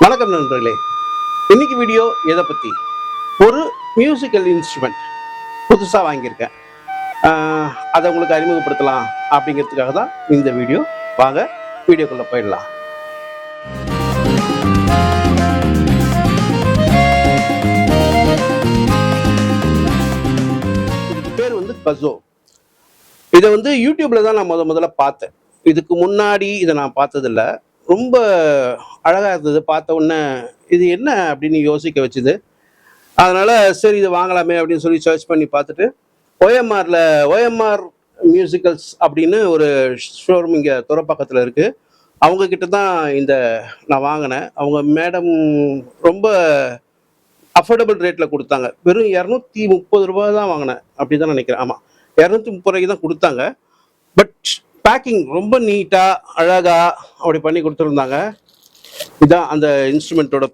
வணக்கம் நண்பர்களே. இன்னைக்கு வீடியோ எதை பற்றி? ஒரு மியூசிக்கல் இன்ஸ்ட்ருமெண்ட் புதுசாக வாங்கியிருக்கேன். அதை உங்களுக்கு அறிமுகப்படுத்தலாம் அப்படிங்கிறதுக்காக தான் இந்த வீடியோ. வாங்க வீடியோக்குள்ளே போயிடலாம். இதுக்கு பேர் வந்து கஸோ. இதை வந்து யூடியூப்ல தான் நான் முதல்ல பார்த்தேன். இதுக்கு முன்னாடி இதை நான் பார்த்ததில்ல. ரொம்ப அழகாக இருந்தது. பார்த்த உடனே இது என்ன அப்படின்னு யோசிக்க வச்சுது. அதனால சரி இது வாங்கலாமே அப்படின்னு சொல்லி சர்ச் பண்ணி பார்த்துட்டு ஓஎம்ஆர் மியூசிக்கல்ஸ் அப்படின்னு ஒரு ஷோரூம் இங்கே துறப்பக்கத்தில் இருக்குது. அவங்க கிட்ட தான் இந்த நான் வாங்கினேன். அவங்க மேடம் ரொம்ப அஃபோர்டபுள் ரேட்டில் கொடுத்தாங்க. வெறும் 230 தான் வாங்கினேன், அப்படி தான் நினைக்கிறேன். ஆமாம், 230 தான் கொடுத்தாங்க. பட் பேக்கிங் ரொம்ப நீட்டாக அழகாக அப்படி பண்ணி கொடுத்துருந்தாங்க. இதுதான் அந்த இன்ஸ்ட்ருமெண்ட்டோட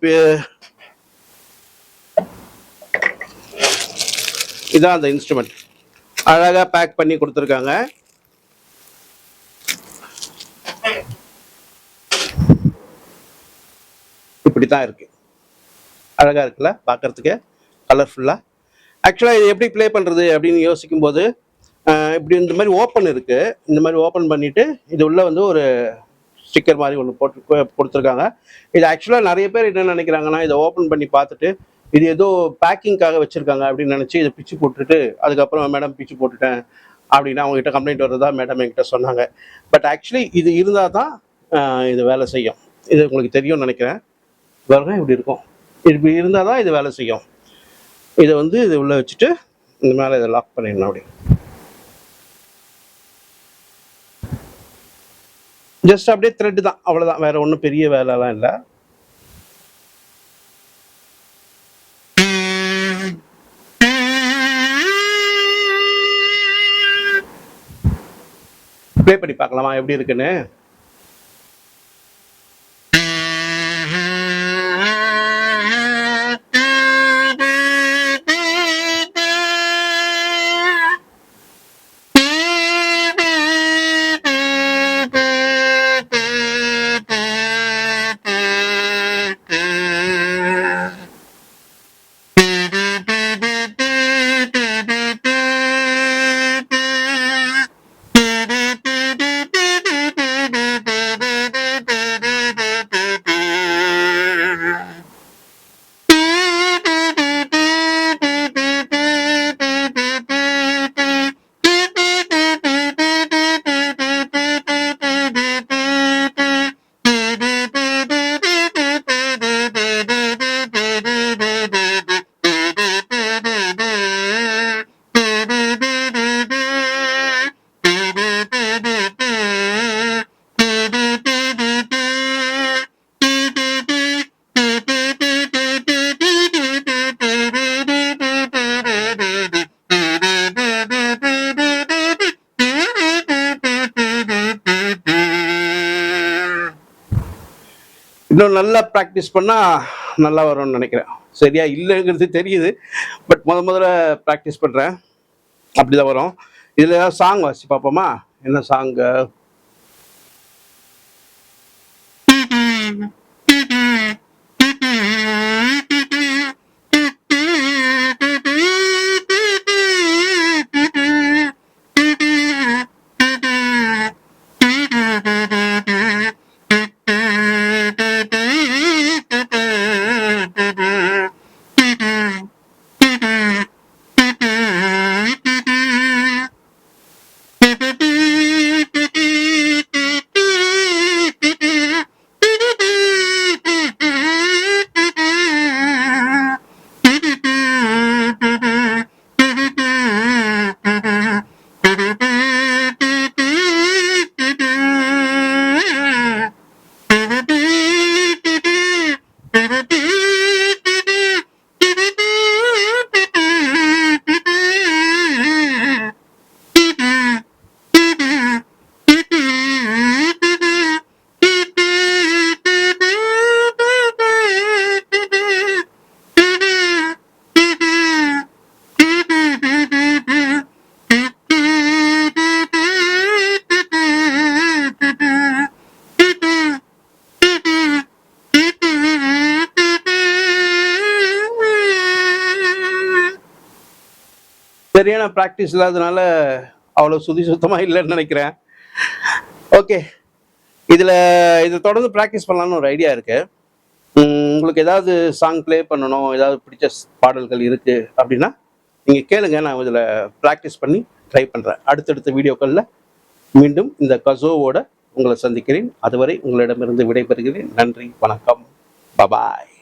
இதான் அந்த இன்ஸ்ட்ருமெண்ட். அழகாக பேக் பண்ணி கொடுத்துருக்காங்க. இப்படி தான் இருக்கு. அழகாக இருக்குல்ல பார்க்கறதுக்கு, கலர்ஃபுல்லாக. ஆக்சுவலாக இது எப்படி ப்ளே பண்ணுறது அப்படின்னு யோசிக்கும் போது இப்படி இந்த மாதிரி ஓப்பன் இருக்குது. இந்த மாதிரி ஓப்பன் பண்ணிவிட்டு இது உள்ளே வந்து ஒரு ஸ்டிக்கர் மாதிரி ஒன்று போட்டு கொடுத்துருக்காங்க. இது ஆக்சுவலாக நிறைய பேர் என்ன நினைக்கிறாங்கன்னா, இதை ஓப்பன் பண்ணி பார்த்துட்டு இது ஏதோ பேக்கிங்காக வச்சுருக்காங்க அப்படின்னு நினச்சி இதை பிச்சு போட்டுட்டு அதுக்கப்புறம் மேடம் பிச்சு போட்டுட்டேன் அப்படின்னு அவங்ககிட்ட கம்ப்ளைண்ட் வர்றதா மேடம் என்கிட்ட சொன்னாங்க. பட் ஆக்சுவலி இது இருந்தால் தான் இது வேலை செய்யும். இது உங்களுக்கு தெரியும்னு நினைக்கிறேன். பாருங்க இப்படி இருக்கும். இப்படி இருந்தால் தான் இது வேலை செய்யும். இதை வந்து இது உள்ளே வச்சுட்டு இந்த மேலே இதை லாக் பண்ணிடணும். அப்படி ஜஸ்ட் அப்படியே த்ரெட் தான், அவ்வளோதான். வேற ஒன்றும் பெரிய வேலைலாம் இல்லை. ப்ளே பண்ணி பார்க்கலாமா எப்படி இருக்குன்னு? இன்னும் நல்லா ப்ராக்டிஸ் பண்ணால் நல்லா வரும்னு நினைக்கிறேன். சரியா இல்லைங்கிறது தெரியுது. பட் முதல்ல ப்ராக்டிஸ் பண்ணுறேன். அப்படி தான் வரும். இதில் ஏதாவது சாங் வாசி பார்ப்போமா? என்ன சாங்கு? சரியான ப்ராக்டிஸ் இல்லாதனால அவ்வளோ சுத்தமாக இல்லைன்னு நினைக்கிறேன். ஓகே, இதை தொடர்ந்து ப்ராக்டிஸ் பண்ணலான்னு ஒரு ஐடியா இருக்கு. உங்களுக்கு ஏதாவது சாங் ப்ளே பண்ணணும், ஏதாவது பிடிச்ச பாடல்கள் இருக்கு அப்படின்னா நீங்கள் கேளுங்க. நான் இதில் ப்ராக்டிஸ் பண்ணி ட்ரை பண்ணுறேன். அடுத்தடுத்த வீடியோக்களில் மீண்டும் இந்த கசோவோட உங்களை சந்திக்கிறேன். அதுவரை உங்களிடமிருந்து விடைபெறுகிறேன். நன்றி, வணக்கம், பபாய்.